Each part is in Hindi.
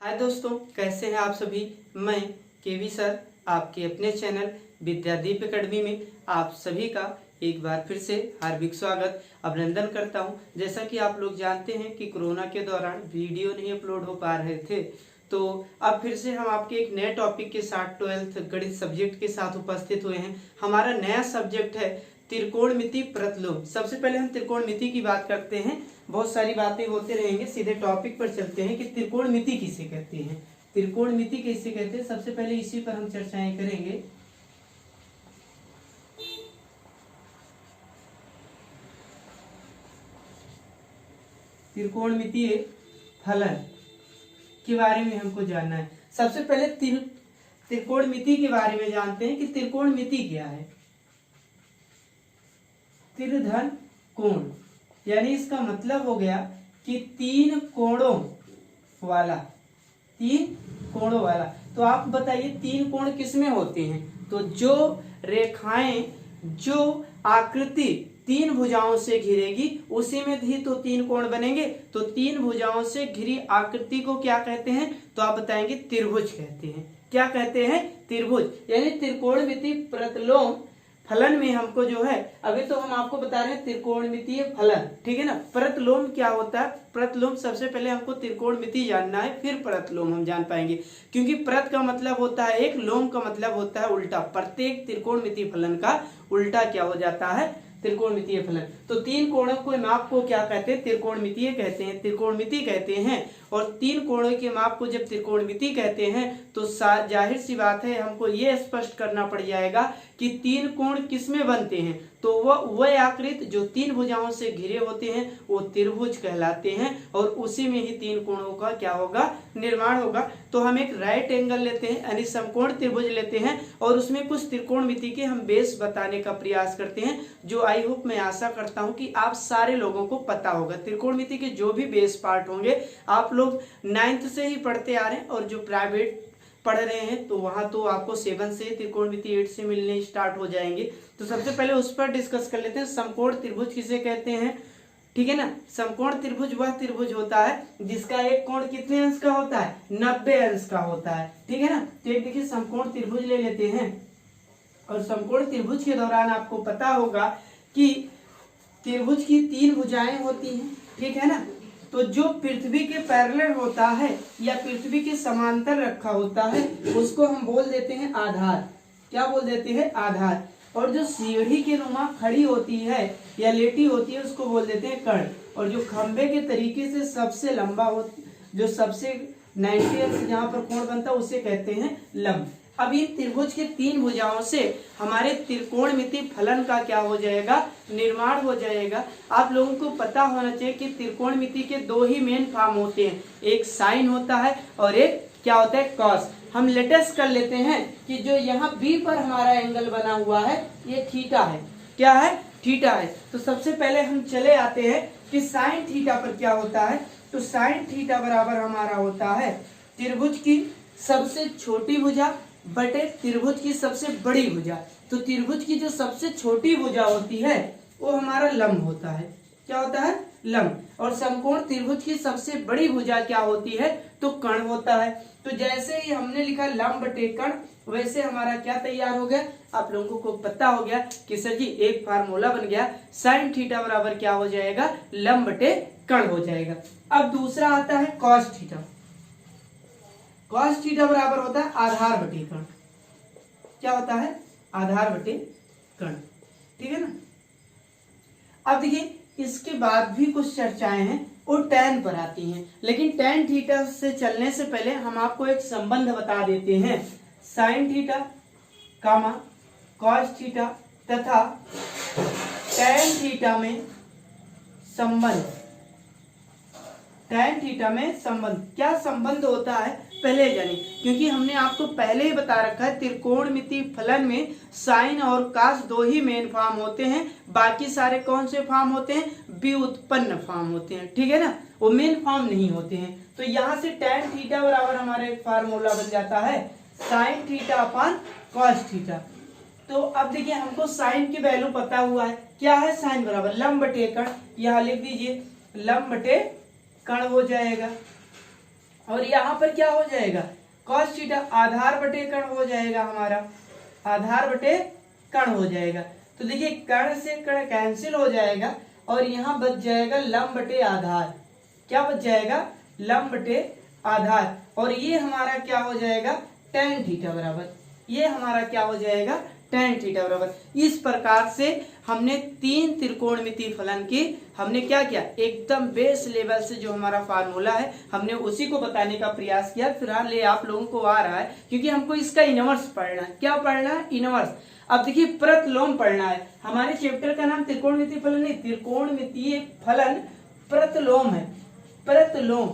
हाय दोस्तों, कैसे हैं आप सभी। मैं केवी सर आपके अपने चैनल विद्यादीप एकेडमी में आप सभी का एक बार फिर से हार्दिक स्वागत अभिनंदन करता हूं। जैसा कि आप लोग जानते हैं कि कोरोना के दौरान वीडियो नहीं अपलोड हो पा रहे थे, तो अब फिर से हम आपके एक नए टॉपिक के साथ 12th गणित सब्जेक्ट के साथ उपस्थित हुए हैं। हमारा नया सब्जेक्ट है त्रिकोणमिति प्रतिलोम। सबसे पहले हम त्रिकोणमिति की बात करते हैं। बहुत सारी बातें होते रहेंगे, सीधे टॉपिक पर चलते हैं कि त्रिकोणमिति किसे कहते हैं। त्रिकोणमिति किसे कहते हैं, सबसे पहले इसी पर हम चर्चाएं करेंगे। त्रिकोणमितीय फलन के बारे में हमको जानना है। सबसे पहले त्रिकोणमिति के बारे में जानते हैं कि त्रिकोणमिति क्या है। त्रिधन कोण, यानी इसका मतलब हो गया कि तीन कोणों वाला। तो आप बताइए तीन कोण किसमें होते हैं। तो जो रेखाएं, जो आकृति तीन भुजाओं से घिरेगी उसी में भी तो तीन कोण बनेंगे। तो तीन भुजाओं से घिरी आकृति को क्या कहते हैं, तो आप बताएंगे त्रिभुज कहते हैं। क्या कहते हैं, त्रिभुज। यानी त्रिकोणमिति प्रतिलोम फलन में हमको जो है, अभी तो हम आपको बता रहे हैं त्रिकोणमितीय फलन, ठीक है ना। प्रतिलोम क्या होता है, प्रतिलोम सबसे पहले हमको त्रिकोणमिति जानना है, फिर प्रतिलोम हम जान पाएंगे। क्योंकि प्रत का मतलब होता है एक, लोम का मतलब होता है उल्टा। प्रत्येक त्रिकोणमितीय फलन का उल्टा क्या हो जाता है, त्रिकोणमितीय फलन। तो तीन कोणों के माप को क्या कहते हैं, त्रिकोणमितीय कहते हैं, त्रिकोणमिति कहते हैं। और तीन कोणों के माप को जब त्रिकोणमिति कहते हैं तो जाहिर सी बात है हमको ये स्पष्ट करना पड़ जाएगा कि तीन कोण किसमें बनते हैं। तो वह आकृति जो तीन भुजाओं से घिरे होते हैं वो त्रिभुज कहलाते हैं, और उसी में ही तीन कोणों का क्या होगा, निर्माण होगा। तो हम एक राइट एंगल लेते हैं, यानी समकोण त्रिभुज लेते हैं, और उसमें कुछ त्रिकोणमिति के हम बेस बताने का प्रयास करते हैं, जो आई होप मैं आशा करता हूं कि आप सारे लोगों को पता होगा। त्रिकोणमिति के जो भी बेस पार्ट होंगे आप लोग 9th से ही पढ़ते आ रहे हैं, और जो प्राइवेट पढ़ रहे हैं तो वहां तो आपको 7 से त्रिकोणमिति 8 से मिलने स्टार्ट हो जाएंगे। तो सबसे पहले उस पर डिस्कस कर लेते हैं। समकोण त्रिभुज किसे कहते हैं, ठीक है ना। समकोण त्रिभुज वह त्रिभुज होता है जिसका एक कोण कितने अंश का होता है, 90 अंश का होता है, ठीक है ना। तो एक देखिए समकोण त्रिभुज ले लेते हैं, और समकोण त्रिभुज के दौरान आपको पता होगा कि त्रिभुज की तीन भुजाएं होती हैं, ठीक है ना। तो जो पृथ्वी के पैरेलल होता है या पृथ्वी के समांतर रखा होता है उसको हम बोल देते हैं आधार। क्या बोल देते हैं, आधार। और जो सीढ़ी के नुमा खड़ी होती है या लेटी होती है उसको बोल देते हैं कर्ण। और जो खंबे के तरीके से सबसे लंबा हो, जो सबसे 90 अंश जहां पर कोण बनता है उसे कहते हैं लंब। अब इन त्रिभुज के तीन भुजाओं से हमारे त्रिकोणमिति फलन का क्या हो जाएगा, निर्माण हो जाएगा। आप लोगों को पता होना चाहिए कि त्रिकोणमिति के दो ही मेन फॉर्म होते हैं, एक साइन होता है और एक क्या होता है, कॉस। हम लेटेस्ट कर लेते हैं कि जो यहाँ बी पर हमारा एंगल बना हुआ है ये थीटा है। क्या है, थीटा है। तो सबसे पहले हम चले आते हैं कि साइन थीटा पर क्या होता है। तो साइन थीटा बराबर हमारा होता है त्रिभुज की सबसे छोटी भुजा बटे त्रिभुज की सबसे बड़ी भुजा। तो त्रिभुज की जो सबसे छोटी भुजा होती है वो हमारा लंब होता है। क्या होता है, लंब। और समकोण त्रिभुज की सबसे बड़ी भुजा क्या होती है, तो कर्ण होता है। तो जैसे ही हमने लिखा लंब बटे कर्ण, वैसे हमारा क्या तैयार हो गया, आप लोगों को पता हो गया कि सर जी एक फार्मूला बन गया, साइन थीटा बराबर क्या हो जाएगा, लंब बटे कर्ण हो जाएगा। अब दूसरा आता है कॉस थीटा। कॉस थीटा बराबर होता है आधार बटे कर्ण। क्या होता है, आधार बटे कर्ण, ठीक है ना। अब देखिए इसके बाद भी कुछ चर्चाएं हैं वो tan पर आती हैं, लेकिन tan थीटा से चलने से पहले हम आपको एक संबंध बता देते हैं। साइन थीटा कामा कॉस थीटा तथा tan थीटा में संबंध। tan थीटा में संबंध, क्या संबंध होता है पहले जानिए, क्योंकि हमने आपको पहले ही बता रखा है त्रिकोणमिति फलन में साइन और कास दो ही मेन फॉर्म होते हैं, बाकी सारे कौन से फॉर्म होते हैं, व्युत्पन्न फॉर्म होते हैं, ठीक है ना, वो मेन फॉर्म नहीं होते हैं। तो यहाँ से tan थीटा बराबर हमारा एक फार्मूला बन जाता है sine theta upon cos theta. तो अब देखिए हमको साइन की वैल्यू पता हुआ है, क्या है, साइन बराबर लंब बटे कर्ण। यहाँ लिख दीजिए लंब बटे कर्ण हो जाएगा। और यहाँ पर क्या हो जाएगा, cos थीटा आधार बटे कण हो जाएगा हमारा, आधार बटे कण हो जाएगा। तो देखिए कण से कण कैंसिल हो जाएगा और यहाँ बच जाएगा लंब बटे आधार। क्या बच जाएगा, लंब बटे आधार। और ये हमारा क्या हो जाएगा, tan थीटा बराबर, ये हमारा क्या हो जाएगा, tan थीटा बराबर। इस प्रकार से हमने तीन त्रिकोणमितीय फलन की हमने क्या किया, एकदम बेस लेवल से जो हमारा फार्मूला है हमने उसी को बताने का प्रयास किया। फिलहाल ये आप लोगों को आ रहा है क्योंकि हमको इसका इनवर्स पढ़ना है। क्या पढ़ना है, इनवर्स। अब देखिए प्रतिलोम पढ़ना है। हमारे चैप्टर का नाम त्रिकोणमितीय फलन नहीं, त्रिकोणमितीय फलन प्रतिलोम है। प्रतिलोम,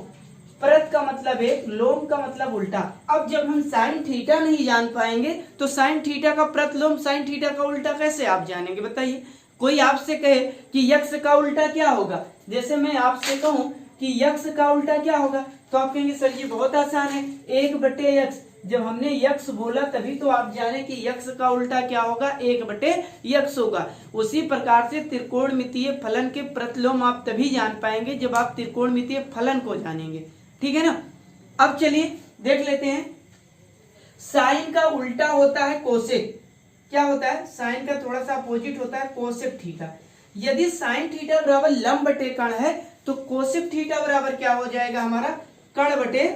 प्रत का मतलब एक, लोम का मतलब उल्टा। अब जब हम साइन थीटा नहीं जान पाएंगे तो साइन थीटा का प्रतिलोम साइन थीटा का उल्टा कैसे आप जानेंगे, बताइए। कोई आपसे कहे कि यक्स का उल्टा क्या होगा, जैसे मैं आपसे कहूं कि यक्स का उल्टा क्या होगा, तो आप कहेंगे सर जी बहुत आसान है, 1/x। जब हमने यक्स बोला तभी तो आप जाने कि यक्स का उल्टा क्या होगा, 1/x होगा। उसी प्रकार से त्रिकोणमितीय फलन के प्रतिलोम आप तभी जान पाएंगे जब आप त्रिकोणमितीय फलन को जानेंगे, ठीक है ना। अब चलिए देख लेते हैं, साइन का उल्टा होता है कोसेक। क्या होता है, साइन का थोड़ा सा अपोजिट होता है कोसेक थीटा। यदि साइन थीटा बराबर लंब बटे कण है तो कोसेक थीटा बराबर क्या हो जाएगा हमारा, कण बटे,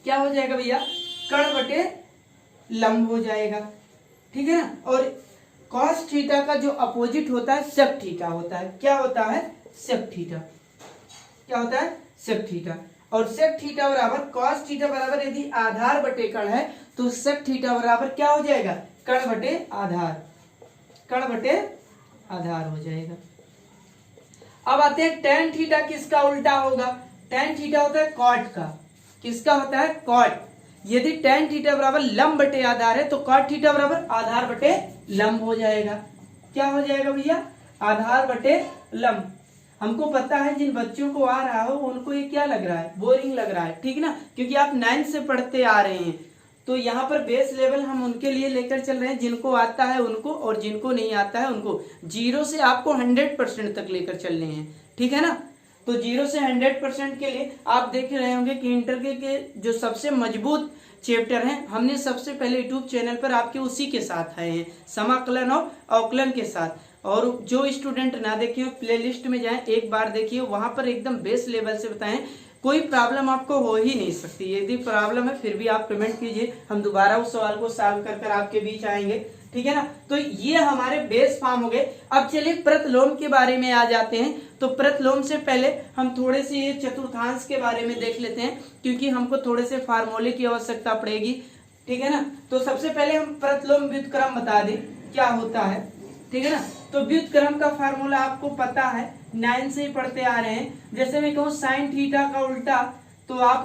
क्या हो जाएगा भैया, कण बटे लंब हो जाएगा, ठीक है ना। और कॉस थीटा का जो अपोजिट होता है सेक थीटा होता है। क्या होता है, सेक थीटा। क्या होता है, सेक थीटा। और सेक थीटा बराबर कॉस थीटा बराबर यदि आधार बटे कण है तो सेक थीटा बराबर क्या हो जाएगा, कण बटे आधार, कण बटे आधार हो जाएगा। अब आते हैं tan थीटा किसका उल्टा होगा, tan थीटा होता है कॉट का। किसका होता है, कॉट। यदि tan थीटा बराबर लंब बटे आधार है तो कॉट थीटा बराबर आधार बटे लंब हो जाएगा। क्या हो जाएगा भैया, आधार बटे लंब। हमको पता है जिन बच्चों को आ रहा हो उनको ये क्या लग रहा है, बोरिंग लग रहा है, ठीक ना, क्योंकि आप 9 से पढ़ते आ रहे हैं। तो यहाँ पर बेस लेवल हम उनके लिए लेकर चल रहे हैं जिनको आता है उनको, और जिनको नहीं आता है उनको। 0 से आपको 100% तक लेकर चलने हैं, ठीक है ना। तो 0 से 100% के लिए आप देख रहे होंगे कि इंटर के जो सबसे मजबूत चैप्टर हैं हमने सबसे पहले यूट्यूब चैनल पर आपके उसी के साथ आए हैं, समाकलन और अवकलन के साथ। और जो स्टूडेंट ना देखे प्लेलिस्ट में जाएं, एक बार देखिए, वहां पर एकदम बेस लेवल से बताएं। कोई प्रॉब्लम आपको हो ही नहीं सकती। यदि प्रॉब्लम है फिर भी आप कमेंट कीजिए, हम दोबारा उस सवाल को सॉल्व कर कर आपके बीच आएंगे, ठीक है ना। तो ये हमारे बेस फॉर्म हो गए। अब चलिए प्रतिलोम के बारे में आ जाते हैं। तो प्रतिलोम से पहले हम थोड़े से ये चतुर्थांश के बारे में देख लेते हैं क्योंकि हमको थोड़े से फार्मूले की आवश्यकता पड़ेगी, ठीक है ना। तो सबसे पहले हम प्रतिलोम व्युत्क्रम बता दें क्या होता है, ठीक है ना। तो व्युत्क्रम का फार्मूला आपको पता है, 9 से ही पढ़ते आ रहे हैं। जैसे मैं कहूँ साइन थीटा का उल्टा तो आप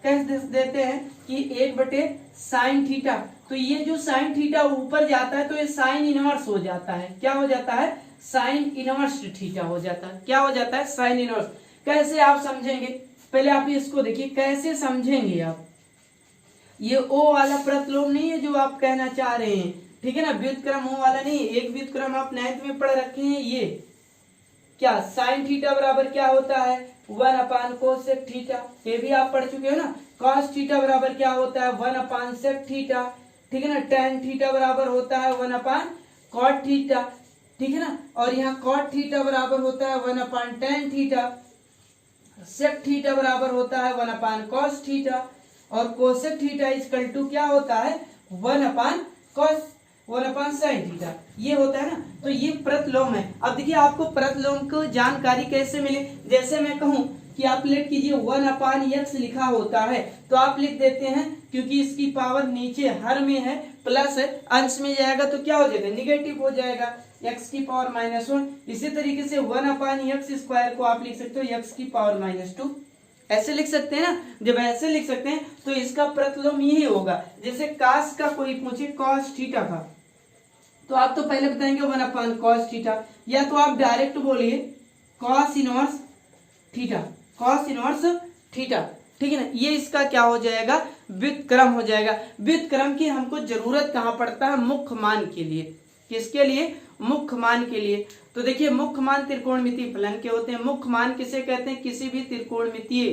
कह देते हैं कि 1/साइन थीटा। तो ये जो साइन थीटा ऊपर जाता है तो ये साइन इनवर्स हो जाता है। क्या हो जाता है, साइन इनवर्स थीटा हो जाता है। क्या हो जाता है, साइन इनवर्स। कैसे आप समझेंगे, पहले आप इसको देखिए कैसे समझेंगे आप। ये ओ वाला प्रतिलोम नहीं है जो आप कहना चाह रहे हैं, ठीक है ना। व्युत्क्रम ओ वाला नहीं, एक व्युत्क्रम आप 9th में पढ़ रखे हैं। ये क्या, साइन थीटा बराबर क्या होता है, 1/कोसेक थीटा। ये भी आप पढ़ चुके हो ना। कॉस थीटा बराबर क्या होता है, 1/सेक थीटा, ठीक है ना। tan थीटा बराबर होता है 1/कॉट थीटा, ठीक है ना। और यहाँ कॉट थीटा बराबर होता है 1/tan थीटा। सेक थीटा बराबर होता है 1/कॉस थीटा। और कोसेक थीटा इक्वल टू क्या होता है, 1/साइन थीटा। ये होता है ना। तो ये प्रतिलोम है। अब देखिए आपको प्रतिलोम को जानकारी कैसे मिले। जैसे मैं कहूं कि आप लिख कीजिए 1/x लिखा होता है तो आप लिख देते हैं, क्योंकि इसकी पावर नीचे हर में है, प्लस है, अंश में जाएगा तो क्या हो जाएगा, निगेटिव हो जाएगा, x की पावर -1। इसी तरीके से 1/x² को आप लिख सकते हो x की पावर -2। ऐसे लिख सकते हैं ना। जब ऐसे लिख सकते हैं तो इसका प्रतिलोम यही होगा। जैसे कास का कोई पूछे कॉस थीटा का, तो आप तो पहले बताएंगे 1/cos थीटा, या तो आप डायरेक्ट बोलिए cos inverse theta, cos inverse theta, ठीक है ना। ये इसका क्या हो जाएगा, व्युत्क्रम हो जाएगा। व्युत्क्रम की हमको जरूरत कहाँ पड़ता है, मुख्य मान के लिए। किसके लिए, मुख्य मान के लिए। तो देखिए मुख्य मान त्रिकोणमितीय फलन के होते हैं। मुख्य मान किसे कहते हैं, किसी भी त्रिकोणमितीय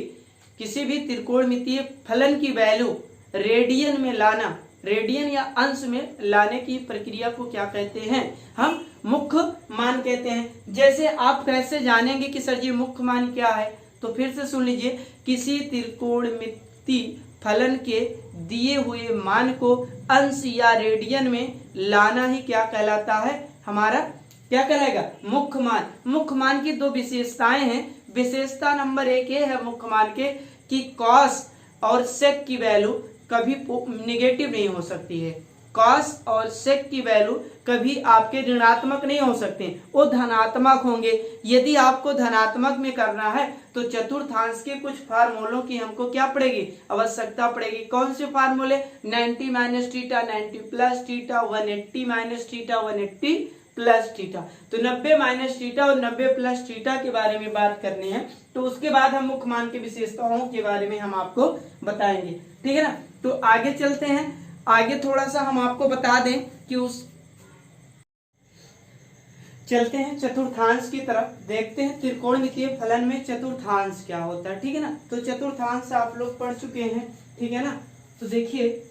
किसी भी त्रिकोणमितीय फलन की वैल्यू रेडियन में लाना, रेडियन या अंश में लाने की प्रक्रिया को क्या कहते हैं? हम मुख्य मान कहते हैं। जैसे आप कैसे जानेंगे कि सर जी मुख्य मान क्या है? तो फिर से सुन लीजिए, किसी त्रिकोणमितीय फलन के दिए हुए मान को अंश या रेडियन में लाना ही क्या कहलाता है? हमारा क्या कहलाएगा? मुख्य मान। मुख्य मान की दो विशेषताएं हैं। विशेषता नंबर 1 ये है मुख्य मान के कि कॉस और सेक की वैल्यू कभी निगेटिव नहीं हो सकती है। कॉस और सेक की वैल्यू कभी आपके ऋणात्मक नहीं हो सकते, वो धनात्मक होंगे। यदि आपको धनात्मक में करना है तो चतुर्थांश के कुछ फार्मूलों की हमको क्या पड़ेगी? आवश्यकता पड़ेगी। कौन से फार्मूले? 90 minus theta, 90 plus theta, 180 minus theta, 180 plus theta. तो 90 माइनस थीटा और 90 प्लस थीटा के बारे में बात करनी है, तो उसके बाद हम मुख्य मान की विशेषताओं के बारे में हम आपको बताएंगे। ठीक है ना? तो आगे चलते हैं। आगे थोड़ा सा हम आपको बता दें कि चलते हैं चतुर्थांश की तरफ, देखते हैं त्रिकोणमितीय फलन में चतुर्थांश क्या होता है। ठीक है ना? तो चतुर्थांश आप लोग पढ़ चुके हैं। ठीक है ना? तो देखिए,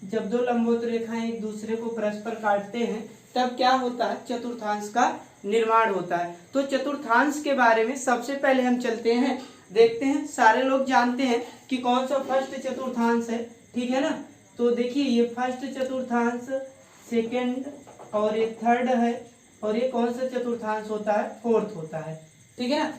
जब दो लंबवत रेखाएं एक दूसरे को परस्पर काटते हैं तब क्या होता है? चतुर्थांश का निर्माण होता है। तो चतुर्थांश के बारे में सबसे पहले हम चलते हैं, देखते हैं। सारे लोग जानते हैं कि कौन सा फर्स्ट चतुर्थांश है। ठीक है ना? तो देखिए, ये फर्स्ट चतुर्थांश, सेकंड और ये थर्ड है, और ये कौन सा चतुर्थांश होता है? फोर्थ होता है। ठीक है ना?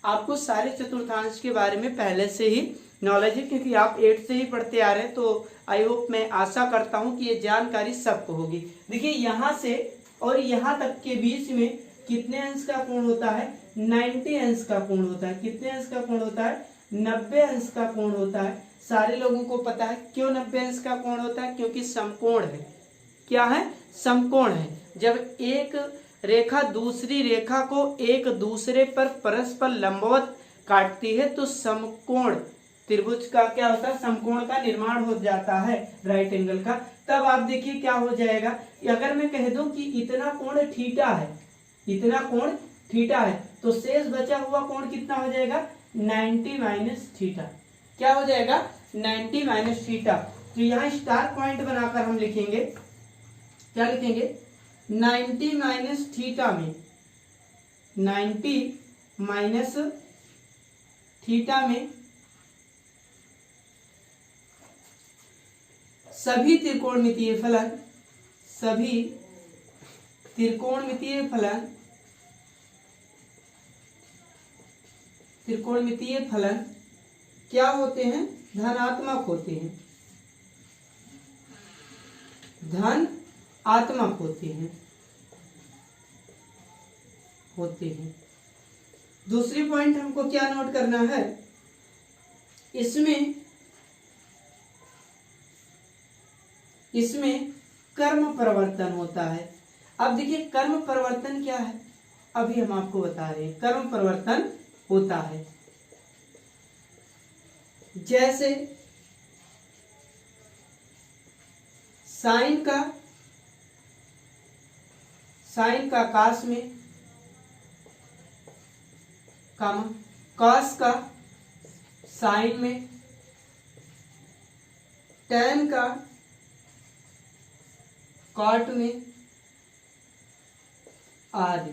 आपको सारे चतुर्थांश के बारे में पहले से ही नॉलेज है, क्योंकि आप 8 से ही पढ़ते आ रहे हैं। तो आई होप, मैं आशा करता हूं कि ये जानकारी सबको होगी। देखिए, यहाँ से और यहाँ तक के बीच में कितने अंश का कोण होता है? 90 अंश का कोण होता है। कितने अंश का कोण होता है? 90 अंश का कोण होता है। सारे लोगों को पता है क्यों 90 अंश का कोण होता है? क्योंकि समकोण है। क्या है? समकोण है। जब एक रेखा दूसरी रेखा को एक दूसरे पर परस्पर लंबवत काटती है तो समकोण त्रिभुज का क्या होता है? समकोण का निर्माण हो जाता है, राइट एंगल का। तब आप देखिए क्या हो जाएगा। अगर मैं कह दूं कि इतना कोण थीटा है, इतना कोण थीटा है, तो शेष बचा हुआ कोण कितना हो जाएगा? 90 माइनस थीटा। क्या हो जाएगा? 90 माइनस थीटा। तो यहाँ स्टार पॉइंट बनाकर हम लिखेंगे, क्या लिखेंगे? 90 माइनस थीटा में, 90 माइनस थीटा में सभी त्रिकोणमितीय फलन, सभी त्रिकोणमितीय फलन, त्रिकोणमितीय फलन क्या होते हैं? धनात्मक होते हैं, धनात्मक होते हैं, दूसरी पॉइंट हमको क्या नोट करना है? इसमें कर्म परिवर्तन होता है। अब देखिए, कर्म परिवर्तन क्या है? अभी हम आपको बता रहे हैं। कर्म परिवर्तन होता है जैसे साइन का काश में, कॉस का साइन में, टैन का कॉट में, आदि।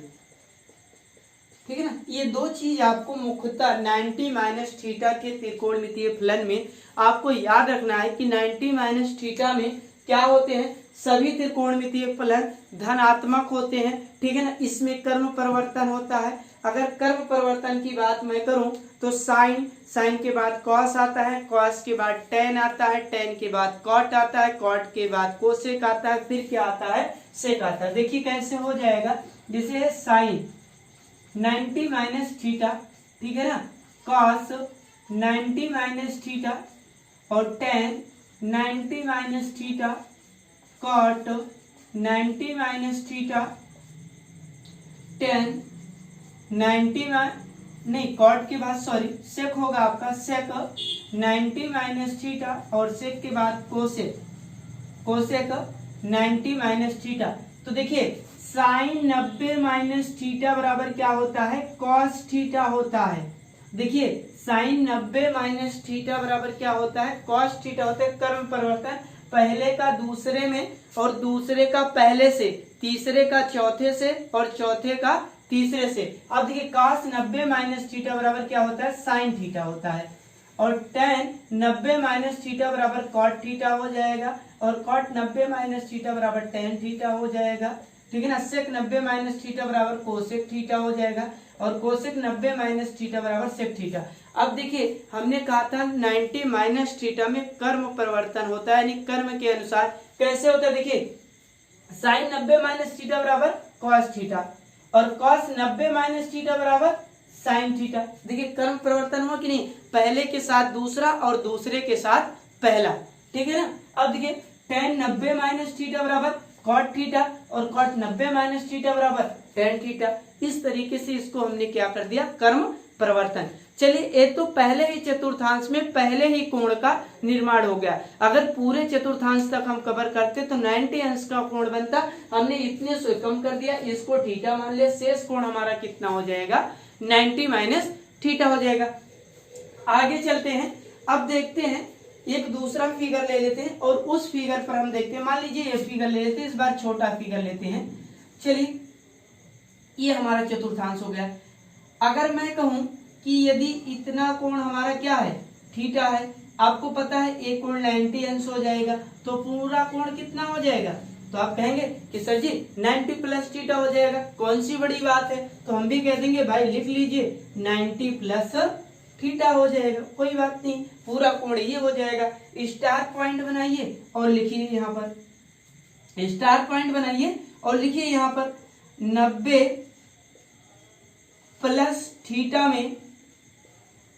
ठीक है ना? ये दो चीज आपको मुख्यतः 90 माइनस थीटा के त्रिकोणमितीय फलन में आपको याद रखना है कि 90 माइनस थीटा में क्या होते हैं? सभी त्रिकोणमितीय फलन धनात्मक होते हैं। ठीक है ना? इसमें कर्म परिवर्तन होता है। अगर कर्म परिवर्तन की बात मैं करूं तो साइन के बाद कॉस आता है, कॉस के बाद टेन आता है, टेन के बाद कॉट आता है, कॉट के बाद कोसेक आता है, फिर क्या आता है? सेक आता है। देखिए कैसे हो जाएगा। जैसे साइन 90 माइनस थीटा, ठीक है ना, कॉस 90 माइनस थीटा और tan 90 minus theta, cot 90 minus theta, tan 90 नहीं, कॉट के बाद सॉरी सेक होगा आपका, सेक 90 माइनस थीटा और सेक के बाद कोसेक 90 माइनस थीटा। तो देखिए साइन 90 माइनस थीटा बराबर क्या होता है? कॉस थीटा होता है। देखिए साइन 90 माइनस थीटा बराबर क्या होता है, कॉस थीटा होता है। कर्म परिवर्तन, पहले का दूसरे में और दूसरे का पहले से, तीसरे का चौथे से और चौथे का तीसरे से। अब देखिए कॉस 90 माइनस थीटा बराबर क्या होता है, साइन थीटा होता है। और टेन 90 माइनस थीटा बराबर कॉट थीटा हो जाएगा और कॉट 90 माइनस थीटा बराबर टेन थीटा हो जाएगा, ठीक है ना। सेक 90 माइनस थीटा बराबर कोसेक थीटा हो जाएगा और कोसेक 90 माइनस थीटा बराबर सेक थीटा। अब देखिए हमने कहा था 90 माइनस थीटा में कर्म परिवर्तन होता है, यानी कर्म के अनुसार। कैसे होता है, देखिए साइन 90 माइनस थीटा बराबर कॉस थीटा और कॉस 90 माइनस थीटा बराबर साइन थीटा। देखिए कर्म परिवर्तन हुआ कि नहीं, पहले के साथ दूसरा और दूसरे के साथ पहला, ठीक है ना। अब देखिए टेन 90 माइनस थीटा बराबर कॉट थीटा और कॉट 90 माइनस थीटा बराबर टेन थीटा। इस तरीके से इसको हमने क्या कर दिया, कर्म परिवर्तन। चलिए ये तो पहले ही चतुर्थांश में पहले ही कोण का निर्माण हो गया। अगर पूरे चतुर्थांश तक हम कवर करते तो 90 अंश का कोण बनता, हमने इतने से कम कर दिया, इसको थीटा मान लिया। शेष कोण हमारा कितना हो जाएगा, 90 माइनस थीटा हो जाएगा। आगे चलते हैं, अब देखते हैं एक दूसरा फिगर ले लेते हैं और उस फिगर पर हम देखते हैं। मान लीजिए ये फिगर ले लेते हैं, इस बार छोटा फिगर लेते हैं। चलिए ये हमारा चतुर्थांश हो गया। अगर मैं कहूं कि यदि इतना कोण हमारा क्या है, थीटा है, आपको पता है एक कोण 90 अंश हो जाएगा, तो पूरा कोण कितना हो जाएगा, तो आप कहेंगे कि सर जी 90 प्लस थीटा हो जाएगा, कौन सी बड़ी बात है। तो हम भी कह देंगे भाई लिख लीजिए 90 प्लस थीटा हो जाएगा, कोई बात नहीं, पूरा कोण ये हो जाएगा। स्टार पॉइंट बनाइए और लिखिए यहाँ पर, स्टार पॉइंट बनाइए और लिखिए यहाँ पर 90 प्लस थीटा में,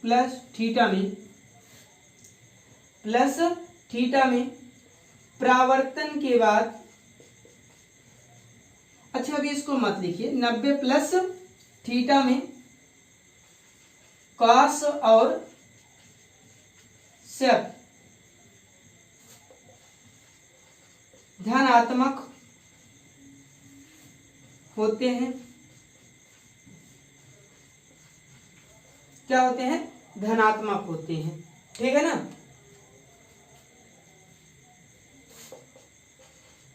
प्लस थीटा में, प्लस थीटा में परावर्तन के बाद, अच्छा अभी इसको मत लिखिए, 90 प्लस थीटा में कॉस और सेक धनात्मक होते हैं। क्या होते हैं, धनात्मक होते हैं, ठीक है ना।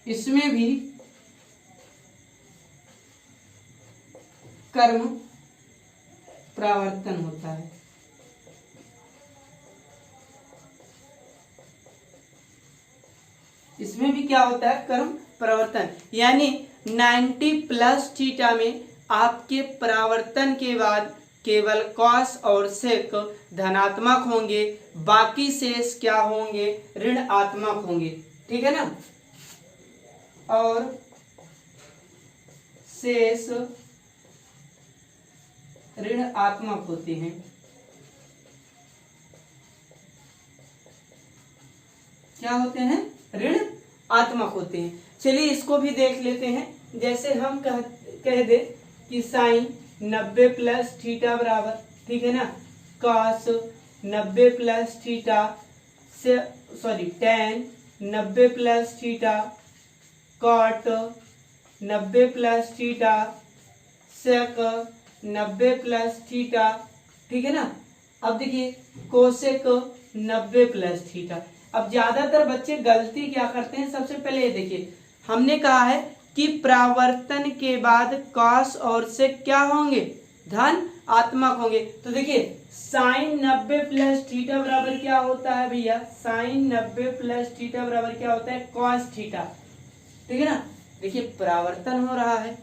इसमें भी कर्म परावर्तन होता है। इसमें भी क्या होता है, कर्म परावर्तन, यानी 90 प्लस थीटा में आपके परावर्तन के बाद केवल कॉस और सेक धनात्मक होंगे, बाकी शेष क्या होंगे, ऋणात्मक होंगे, ठीक है ना। और शेष ऋणात्मक होते हैं। क्या होते हैं, ऋणात्मक होते हैं। चलिए इसको भी देख लेते हैं। जैसे हम कह दे कि साइन 90 प्लस थीटा बराबर, ठीक है ना, कॉस 90 प्लस थीटा से, sorry tan 90 plus theta, cot 90 plus theta, sec 90 plus theta, ठीक है ना। अब देखिए कोसेक 90 प्लस थीटा। अब ज्यादातर बच्चे गलती क्या करते हैं, सबसे पहले ये देखिए हमने कहा है कि परावर्तन के बाद कॉस और सेक क्या होंगे, धन आत्मक होंगे। तो देखिए साइन 90 प्लस थीटा बराबर क्या होता है भैया, साइन 90 प्लस थीटा बराबर क्या होता है, कॉस थीटा, ठीक है ना। देखिए परावर्तन हो रहा है,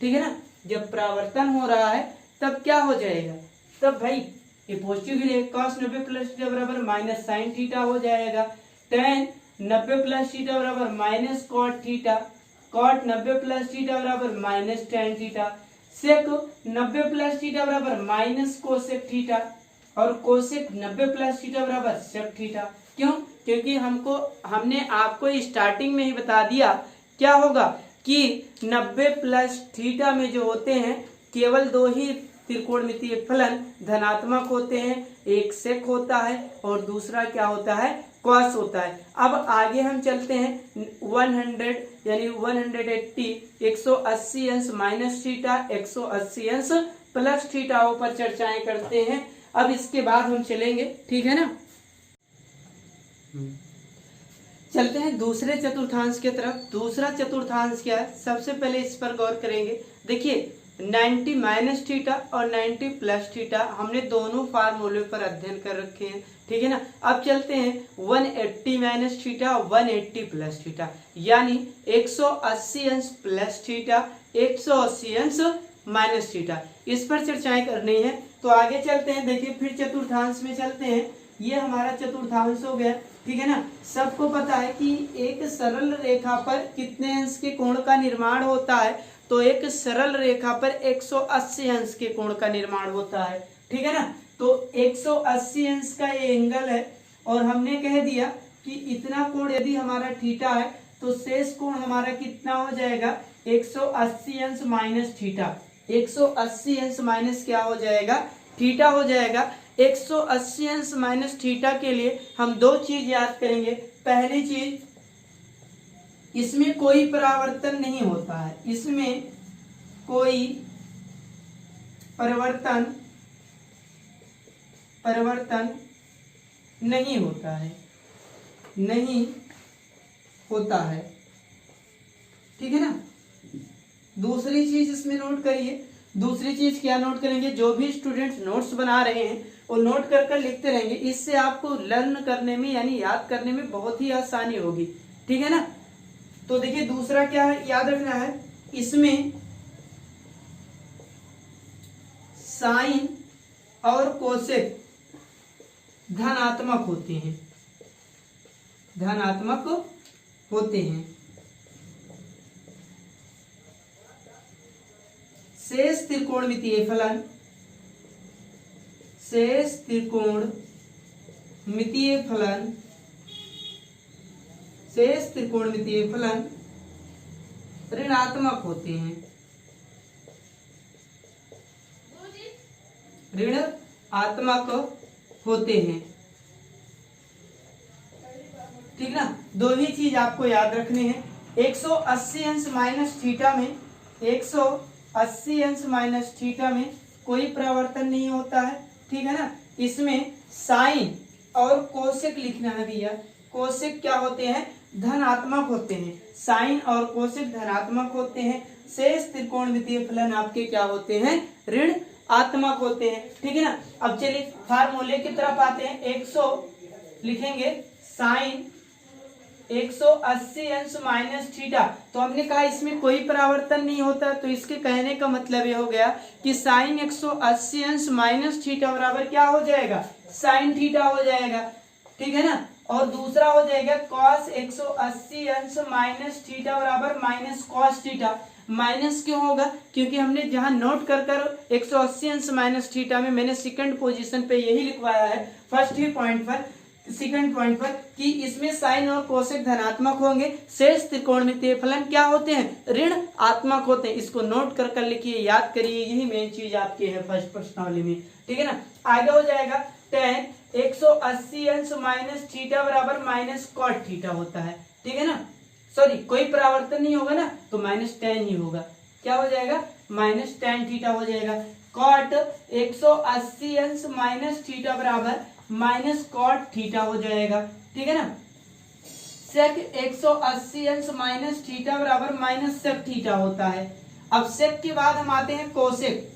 ठीक है ना, जब परावर्तन हो रहा है तब क्या हो जाएगा, तब भाई ये पॉजिटिव ही रहेगा। कॉस 90 प्लस थीटा बराबर माइनस साइन थीटा हो जाएगा। टेन 90 प्लस थीटा बराबर minus cot theta, cot 90 plus theta बराबर minus tan theta, sec 90 plus theta बराबर माइनस कोसेक थीटा और कोसेक 90 प्लस थीटा बराबर सेक थीटा। क्यों, क्योंकि हमने आपको स्टार्टिंग में ही बता दिया क्या होगा कि 90 प्लस थीटा में जो होते हैं केवल दो ही त्रिकोणमितीय फलन धनात्मक होते हैं, एक सेक होता है और दूसरा क्या होता है, कॉस होता है। अब आगे हम चलते हैं 100 यानी 180 180 अंश माइनस थीटा 180 अंश प्लस थीटाओं पर चर्चाएं करते हैं। अब इसके बाद हम चलेंगे, ठीक है ना। चलते हैं दूसरे चतुर्थांश की तरफ। दूसरा चतुर्थांश क्या है, सबसे पहले इस पर गौर करेंगे। देखिए 90 माइनस थीटा और 90 प्लस थीटा हमने दोनों फार्मूले पर अध्ययन कर रखे हैं, ठीक है ना। अब चलते हैं 180 माइनस थीटा 180 प्लस थीटा, यानी 180 अंश प्लस थीटा 180 अंश माइनस थीटा, इस पर चर्चाएं करनी है। तो आगे चलते हैं, देखिए फिर चतुर्थांश में चलते हैं। ये हमारा चतुर्थांश हो गया, ठीक है ना। सबको पता है कि एक सरल रेखा पर कितने अंश के कोण का निर्माण होता है, तो एक सरल रेखा पर 180 अंश के कोण का निर्माण होता है, ठीक है ना। तो 180 अंश का ये एंगल है, और हमने कह दिया कि इतना कोण यदि हमारा थीटा है तो शेष कोण हमारा कितना हो जाएगा, 180 अंश माइनस थीटा। 180 अंश माइनस क्या हो जाएगा, थीटा हो जाएगा। 180 अंश माइनस थीटा के लिए हम दो चीज याद करेंगे। पहली चीज, इसमें कोई परावर्तन नहीं होता है, इसमें कोई परिवर्तन नहीं होता है, नहीं होता है, ठीक है ना। दूसरी चीज इसमें नोट करिए। दूसरी चीज क्या नोट करेंगे, जो भी स्टूडेंट्स नोट्स बना रहे हैं वो नोट कर कर लिखते रहेंगे, इससे आपको लर्न करने में यानी याद करने में बहुत ही आसानी होगी, ठीक है ना। तो देखिए दूसरा क्या है, याद रखना है, इसमें साइन और कोसेक धनात्मक होते हैं, धनात्मक होते हैं। शेष त्रिकोणमितीय फलन, शेष त्रिकोणमितीय फलन, शेष त्रिकोणमितीय फलन ऋणात्मक होते हैं, ऋणात्मक होते हैं, ठीक ना। दो ही चीज आपको याद रखनी है। 180 अंश माइनस थीटा में, 180 अंश माइनस थीटा में कोई परिवर्तन नहीं होता है, ठीक है ना। इसमें साइन और कोसेक लिखना है भैया। कोसेक क्या होते हैं, धनात्मक होते हैं, साइन और कोसेक धनात्मक होते हैं। शेष त्रिकोणमितीय फलन आपके क्या होते हैं, ऋण आत्मक होते हैं, ठीक है ना। अब चलिए फार्मूले की तरफ आते हैं। 100 लिखेंगे साइन 180 अंश माइनस थीटा, तो हमने कहा इसमें कोई परावर्तन नहीं होता, तो इसके कहने का मतलब ये हो गया कि साइन 180 अंश माइनस थीटा बराबर क्या हो जाएगा, साइन थीटा हो जाएगा, ठीक है ना। और दूसरा हो जाएगा कॉस 180 अंश माइनस थीटा बराबर माइनस कॉस थीटा। माइनस क्यों होगा, क्योंकि हमने जहां नोट कर 180 अंश माइनस थीटा में मैंने सेकंड पोजीशन पे यही लिखवाया है, फर्स्ट ही पॉइंट पर, सेकंड पॉइंट पर, कि इसमें साइन और कोसेक धनात्मक होंगे, शेष त्रिकोणमितीय फलन क्या होते हैं, ऋण आत्मक होते हैं। इसको नोट कर कर लिखिए, याद करिए, यही मेन चीज आपकी है फर्स्ट प्रश्नावली में, ठीक है ना। आगे हो जाएगा tan 180 अंश माइनस थीटा बराबर माइनस कॉट थीटा होता है, ठीक है ना। सॉरी, कोई परावर्तन नहीं होगा ना, तो माइनस tan ही होगा, क्या हो जाएगा, माइनस tan थीटा हो जाएगा। कॉट 180 अंश माइनस थीटा बराबर माइनस कॉट थीटा हो जाएगा, ठीक है ना। सेक 180 अंश माइनस थीटा बराबर माइनस सेक थीटा होता है। अब सेक के बाद हम आते हैं कोसेक।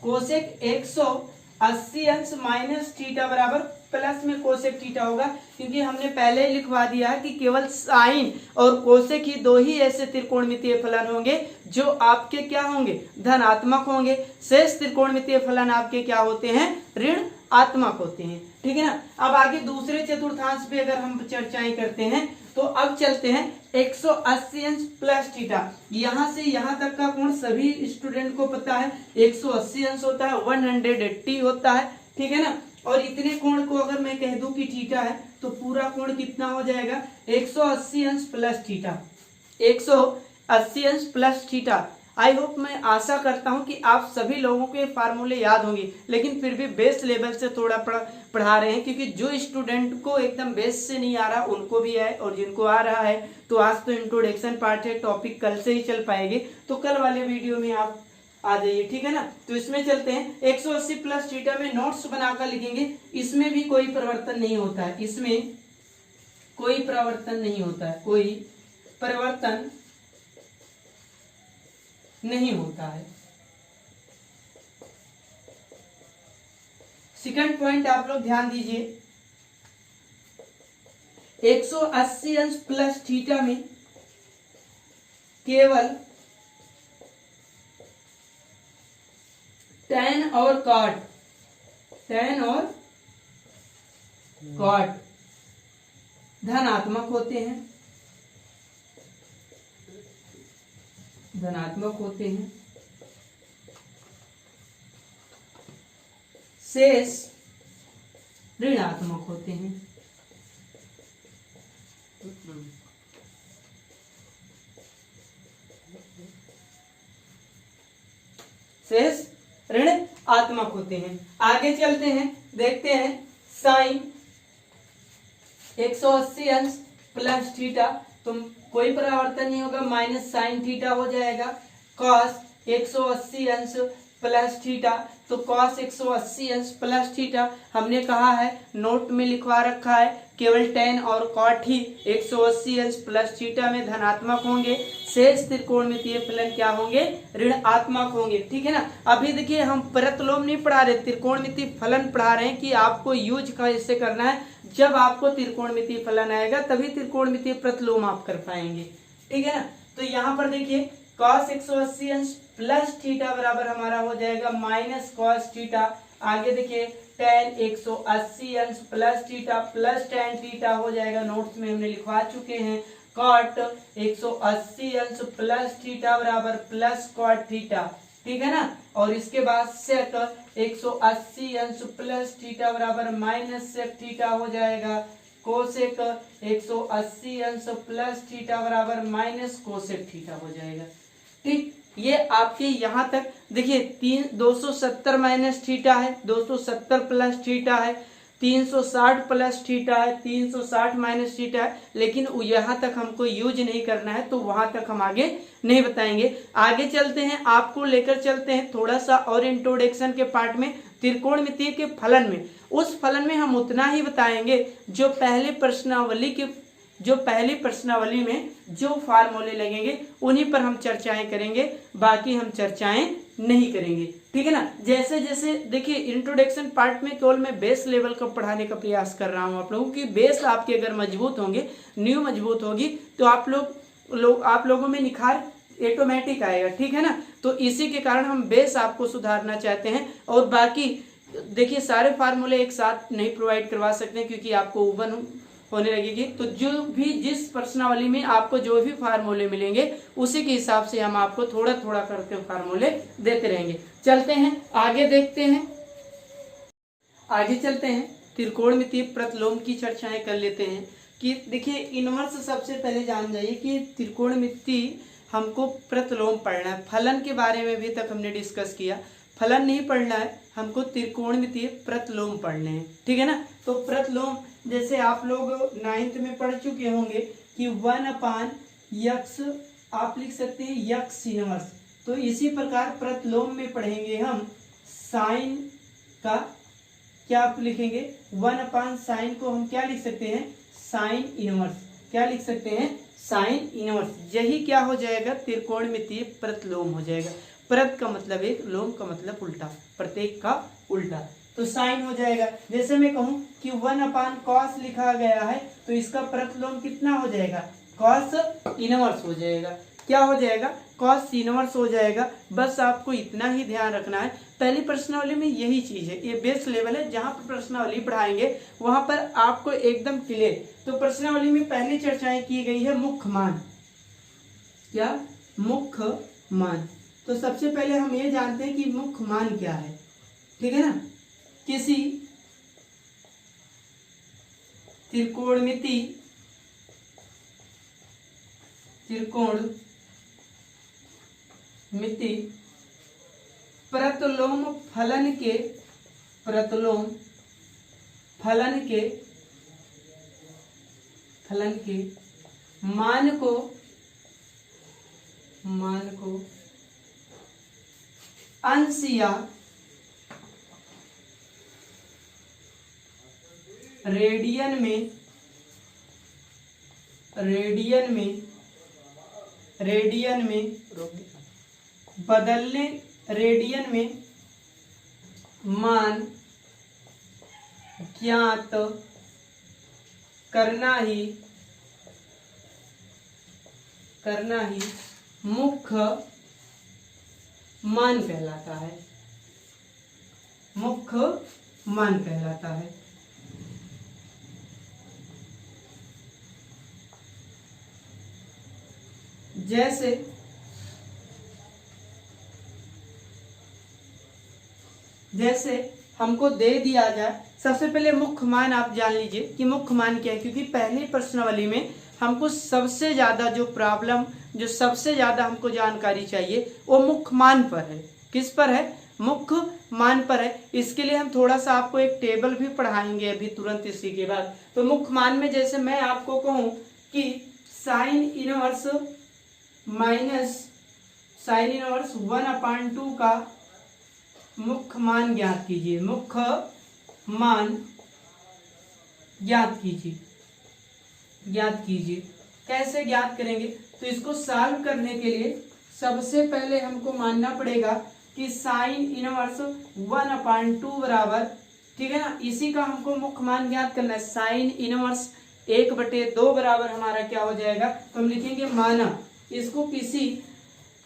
कोसेक 180 अंश माइनस थीटा बराबर प्लस में कोसेक थीटा होगा, क्योंकि हमने पहले ही लिखवा दिया है कि केवल साइन और कोसेक ही दो ही ऐसे त्रिकोणमितीय फलन होंगे जो आपके क्या होंगे, धनात्मक होंगे। शेष त्रिकोणमितीय फलन आपके क्या होते हैं, ऋण आत्मक होते हैं, ठीक है ना। अब आगे दूसरे चतुर्थांश पे अगर हम चर्चाएं करते हैं, तो अब चलते हैं 180 अंश प्लस थीटा। यहां से यहां तक का कोण सभी स्टूडेंट को पता है, 180 अंश होता है, 180 होता है, ठीक है ना। और इतने कोण को अगर मैं कह दूं कि थीटा है, तो पूरा कोण कितना हो जाएगा, 180 अंश प्लस थीटा, 180 अंश प्लस थीटा। आई होप, मैं आशा करता हूं कि आप सभी लोगों को ये फार्मूले याद होंगे, लेकिन फिर भी बेस लेवल से थोड़ा पढ़ा रहे हैं, क्योंकि जो स्टूडेंट को एकदम बेस से नहीं आ रहा उनको भी है, और जिनको आ रहा है तो आज तो इंट्रोडक्शन पार्ट है, टॉपिक कल से ही चल पाएंगे, तो कल वाले वीडियो में आप आ जाइए, ठीक है ना। तो इसमें चलते हैं, 180 प्लस थीटा में नोट्स बनाकर लिखेंगे। इसमें भी कोई परिवर्तन नहीं होता है, इसमें कोई परिवर्तन नहीं होता है, कोई परिवर्तन नहीं होता है। सेकंड पॉइंट आप लोग ध्यान दीजिए, 180 अंश प्लस थीटा में केवल tan और cot, tan और cot धनात्मक होते हैं, धनात्मक होते हैं। शेष ऋणात्मक होते हैं। शेष ऋणात्मक होते हैं। आगे चलते हैं, देखते हैं साइन 180 अंश प्लस थीटा, तो कोई परिवर्तन नहीं होगा, माइनस साइन थीटा हो जाएगा। कॉस 180 अंश प्लस थीटा, तो कॉस 180 अंश प्लस थीटा हमने कहा है, नोट में लिखवा रखा है, केवल tan और cot ही 180 अंश प्लस थीटा में धनात्मक होंगे। शेष त्रिकोणमितीय फलन क्या होंगे, ऋणात्मक होंगे, ठीक है ना। अभी देखिए हम प्रतिलोम नहीं पढ़ा रहे, त्रिकोणमितीय फलन पढ़ा रहे हैं कि आपको यूज कैसे करना है। जब आपको त्रिकोणमितीय फलन आएगा तभी त्रिकोणमितीय प्रतिलोम आप कर पाएंगे, ठीक है ना। तो यहाँ पर देखिए cos 180 अंश प्लस थीटा बराबर हमारा हो जाएगा माइनस कॉस थीटा। आगे देखिए tan 180 अंश plus theta plus tan theta हो जाएगा, नोट्स में हमने लिखवा चुके हैं। cot 180 अंश प्लस थीटा बराबर प्लस cot थीटा, ठीक है ना। और इसके बाद sec 180 अंश प्लस थीटा बराबर माइनस sec थीटा हो जाएगा। कोसेक 180 अंश प्लस थीटा बराबर माइनस कोसेक थीटा हो जाएगा, ठीक। ये आपके यहां तक देखिए 270 माइनस थीटा है, 270 प्लस थीटा है, 360 प्लस थीटा है, 360 माइनस थीटा है, लेकिन यहाँ तक हमको यूज नहीं करना है, तो वहां तक हम आगे नहीं बताएंगे। आगे चलते हैं, आपको लेकर चलते हैं थोड़ा सा और इंट्रोडक्शन के पार्ट में, त्रिकोणमितीय के फलन में। उस फलन में हम उतना ही बताएंगे जो पहली प्रश्नावली में जो फार्मूले लगेंगे उन्हीं पर हम चर्चाएं करेंगे, बाकी हम चर्चाएं नहीं करेंगे, ठीक है ना। जैसे जैसे देखिए इंट्रोडक्शन पार्ट में केवल मैं बेस लेवल का पढ़ाने का प्रयास कर रहा हूं आप लोगों की। बेस आपके अगर मजबूत होंगे, नींव मजबूत होगी, तो आप लोगों में निखार ऑटोमेटिक आएगा, ठीक है ना। तो इसी के कारण हम बेस आपको सुधारना चाहते हैं। और बाकी देखिए सारे फार्मूले एक साथ नहीं प्रोवाइड करवा सकते क्योंकि आपको उबन होने लगेगी। तो जो भी जिस प्रश्नावली में आपको जो भी फार्मूले मिलेंगे उसी के हिसाब से हम आपको थोड़ा थोड़ा करके फार्मूले देते रहेंगे। चलते हैं आगे, देखते हैं आगे चलते हैं, त्रिकोणमितीय प्रतिलोम की चर्चाएं कर लेते हैं। कि देखिए इनवर्स सबसे पहले जान जाइए कि त्रिकोणमितीय हमको प्रतिलोम पढ़ना है। फलन के बारे में भी तक हमने डिस्कस किया, फलन नहीं पढ़ना है, हमको त्रिकोणमितीय प्रतिलोम पढ़ने हैं, ठीक है ना। तो प्रतिलोम जैसे आप लोग 9th में पढ़ चुके होंगे कि 1/x आप लिख सकते हैं x इनवर्स। तो इसी प्रकार प्रतिलोम में पढ़ेंगे हम साइन का, क्या आप लिखेंगे 1/sin को हम क्या लिख सकते हैं, साइन इनवर्स। क्या लिख सकते हैं, साइन इनवर्स। यही क्या हो जाएगा, त्रिकोणमितीय प्रतिलोम हो जाएगा। प्रत का मतलब एक, लोम का मतलब उल्टा, प्रत्येक का उल्टा। तो साइन हो जाएगा। जैसे मैं कहूं कि 1/cos लिखा गया है, तो इसका प्रतिलोम कितना हो जाएगा, cos इनवर्स हो जाएगा। क्या हो जाएगा, cos इनवर्स हो जाएगा। बस आपको इतना ही ध्यान रखना है। पहली प्रश्नावली में यही चीज है, ये बेस लेवल है, जहां पर प्रश्नावली पढ़ाएंगे वहां पर आपको एकदम क्लियर। तो प्रश्नावली में पहली चर्चाएं की गई है मुख्य मान। क्या, मुख्य मान। तो सबसे पहले हम ये जानते हैं कि मुख्य मान क्या है, ठीक है ना। किसी त्रिकोणमितीय प्रतिलोम फलन के मान को अंश या रेडियन में बदलने, रेडियन में मान ज्ञात करना ही मुख्य मान कहलाता है। मुख्य मान कहलाता है। जैसे हमको दे दिया जाए, सबसे पहले मुख्य मान आप जान लीजिए कि मुख्य मान क्या है, क्योंकि पहली प्रश्नावली में हमको सबसे ज्यादा जो प्रॉब्लम, जो सबसे ज्यादा हमको जानकारी चाहिए वो मुख्य मान पर है। किस पर है? मुख्य मान पर है। इसके लिए हम थोड़ा सा आपको एक टेबल भी पढ़ाएंगे अभी तुरंत इसी के बाद। तो मुख्य मान में जैसे मैं आपको कहूं कि sine inverse minus sine inverse 1/2 का मुख्य मान ज्ञात कीजिए। मुख्य मान ज्ञात कीजिए। कैसे ज्ञात करेंगे? तो इसको सॉल्व करने के लिए सबसे पहले हमको मानना पड़ेगा कि साइन इनवर्स 1/2 बराबर, ठीक है ना, इसी का हमको मुख्य मान ज्ञात करना है। साइन इनवर्स 1/2 बराबर हमारा क्या हो जाएगा? तो हम लिखेंगे माना। इसको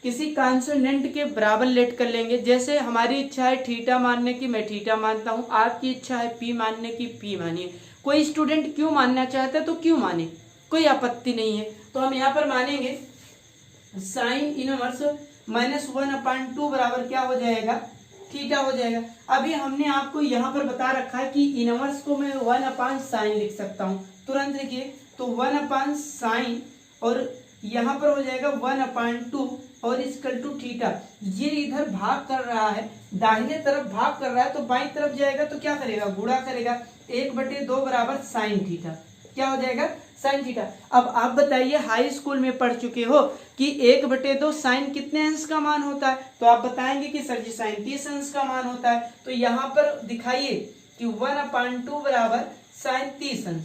किसी कॉन्सोनेंट के बराबर लेट कर लेंगे। जैसे हमारी इच्छा है थीटा मानने की, मैं थीटा मानता हूं। आपकी इच्छा है पी मानने की, पी मानिए। कोई स्टूडेंट क्यों मानना चाहता है तो क्यों माने, कोई आपत्ति नहीं है। तो हम यहाँ पर मानेंगे साइन इनवर्स -1/2 बराबर क्या हो जाएगा? थीटा हो जाएगा। अभी हमने आपको यहाँ पर बता रखा है कि इनवर्स को मैं 1/sin लिख सकता हूँ। तुरंत लिखिए, तो 1/sin और यहाँ पर हो जाएगा 1/2 और इक्वल टू थीटा। ये इधर भाग कर रहा है, दाहिने तरफ भाग कर रहा है, तो बाईं तरफ जाएगा तो क्या करेगा? गुणा करेगा। 1/2 बराबर साइन थीटा। क्या हो जाएगा? Sine theta. अब आप बताइए, हाई स्कूल में पढ़ चुके हो कि 1/2 साइन कितने अंश का मान होता है? तो आप बताएंगे कि सर जी साइन 30 अंश का मान होता है। तो यहाँ पर दिखाइए कि 1/2 बराबर साइन 30 अंश।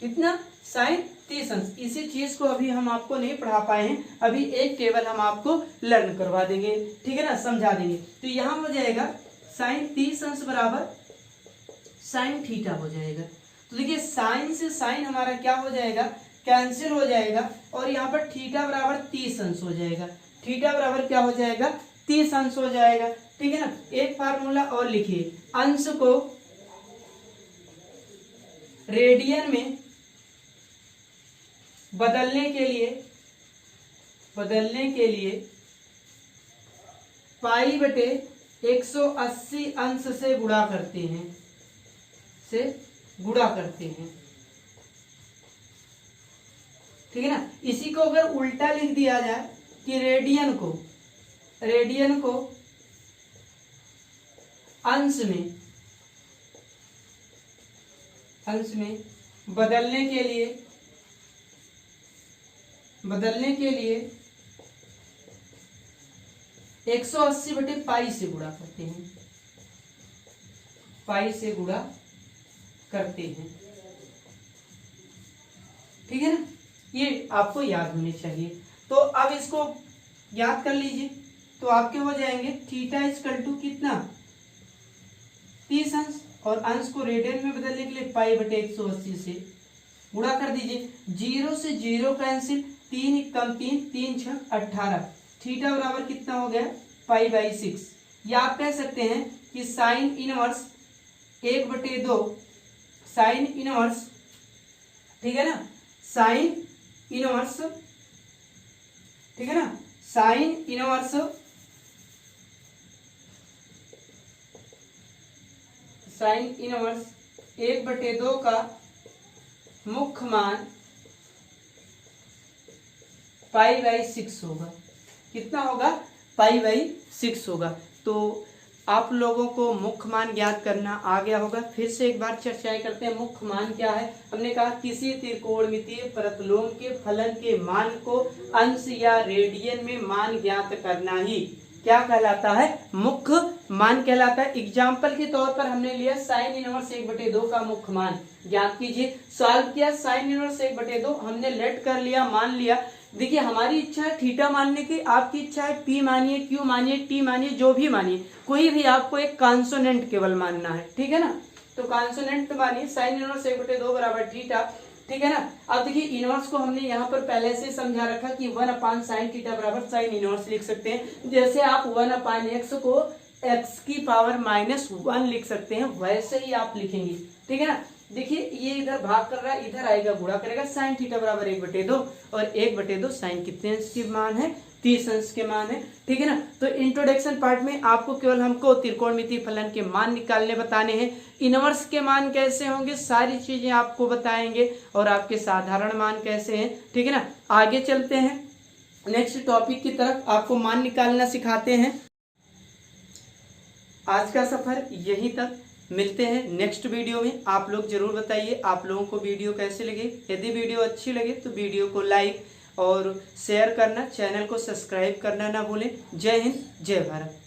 कितना? साइन 30 अंश। इसी चीज को अभी हम आपको नहीं पढ़ा पाए हैं, अभी एक टेबल हम आपको लर्न करवा देंगे, ठीक है ना, समझा देंगे। तो यहाँ हो जाएगा साइन 30 अंश बराबर साइन थीटा हो जाएगा। तो देखिए साइन से साइन हमारा क्या हो जाएगा? कैंसिल हो जाएगा। और यहाँ पर थीटा बराबर 30 अंश हो जाएगा। थीटा बराबर क्या हो जाएगा? 30 अंश हो जाएगा, ठीक है ना। एक फार्मूला और लिखिए, अंश को रेडियन में बदलने के लिए π/180 अंश से गुणा करते हैं, ठीक है ना। इसी को अगर उल्टा लिख दिया जाए कि रेडियन को अंश में बदलने के लिए 180/π से गुणा करते हैं, ठीक है ना। ये आपको याद होने चाहिए। तो अब इसको याद कर लीजिए, तो आपके हो जाएंगे थीटा इक्वल टू कितना? 30 अंश, और अंश को रेडियन में बदलने के लिए π/180 से गुणा कर दीजिए। 0 से 0 कैंसिल, 3 कम 3, 3 6 18। थीटा बराबर कितना हो गया? π/6। या आप कह सकते हैं कि साइन इनवर्स 1/2 साइन इनवर्स, ठीक है ना, साइन इनवर्स, ठीक है ना, साइन इनवर्स 1/2 का मुख्य मान π/6 होगा। कितना होगा? π/6 होगा। तो आप लोगों को मुख्य मान ज्ञात करना आ गया होगा। फिर से एक बार चर्चाएं करते हैं। मुख्य मान क्या है? हमने कहा किसी त्रिकोणमितीय परतलोम के फलन के मान को अंश या रेडियन में मान ज्ञात करना ही क्या कहलाता है, मुख्य मान कहलाता है। एग्जाम्पल के तौर पर हमने लिया साइन इनवर्स 1/2 का मुख्य मान, ज्ञात कीजिए। सॉल्व किया, साइन इनवर्स 1/2 हमने लेट कर लिया, मान लिया। देखिए हमारी इच्छा है थीटा मानने की, आपकी इच्छा है पी मानिए, क्यू मानिए, टी मानिए, जो भी मानिए, कोई भी आपको एक कॉन्सोनेंट केवल मानना है, ठीक है ना। तो कॉन्सोनेंट मानिए साइन इनवर्स 1/2 बराबर थीटा, ठीक है ना। अब देखिए इनवर्स को हमने यहाँ पर पहले से समझा रखा कि 1/sin थीटा बराबर साइन इनवर्स लिख सकते हैं। जैसे आप 1/x को x की पावर -1 लिख सकते हैं, वैसे ही आप लिखेंगे, ठीक है ना। देखिए ये इधर भाग कर रहा है, इधर आएगा गुणा करेगा, साइन थीटा बराबर 1/2 और 1/2 साइन कितने अंश के मान है, 30 अंश के मान है, ठीक है ना। तो इंट्रोडक्शन पार्ट में आपको केवल हमको त्रिकोणमितीय फलन के मान निकालने बताने हैं। इनवर्स के मान कैसे होंगे सारी चीजें आपको बताएंगे, और आपके साधारण मान कैसे हैं, ठीक है ना। आगे चलते हैं नेक्स्ट टॉपिक की तरफ, आपको मान निकालना सिखाते हैं। आज का सफर यहीं तक, मिलते हैं नेक्स्ट वीडियो में। आप लोग जरूर बताइए आप लोगों को वीडियो कैसे लगे। यदि वीडियो अच्छी लगे तो वीडियो को लाइक और शेयर करना, चैनल को सब्सक्राइब करना ना भूलें। जय हिंद, जय भारत।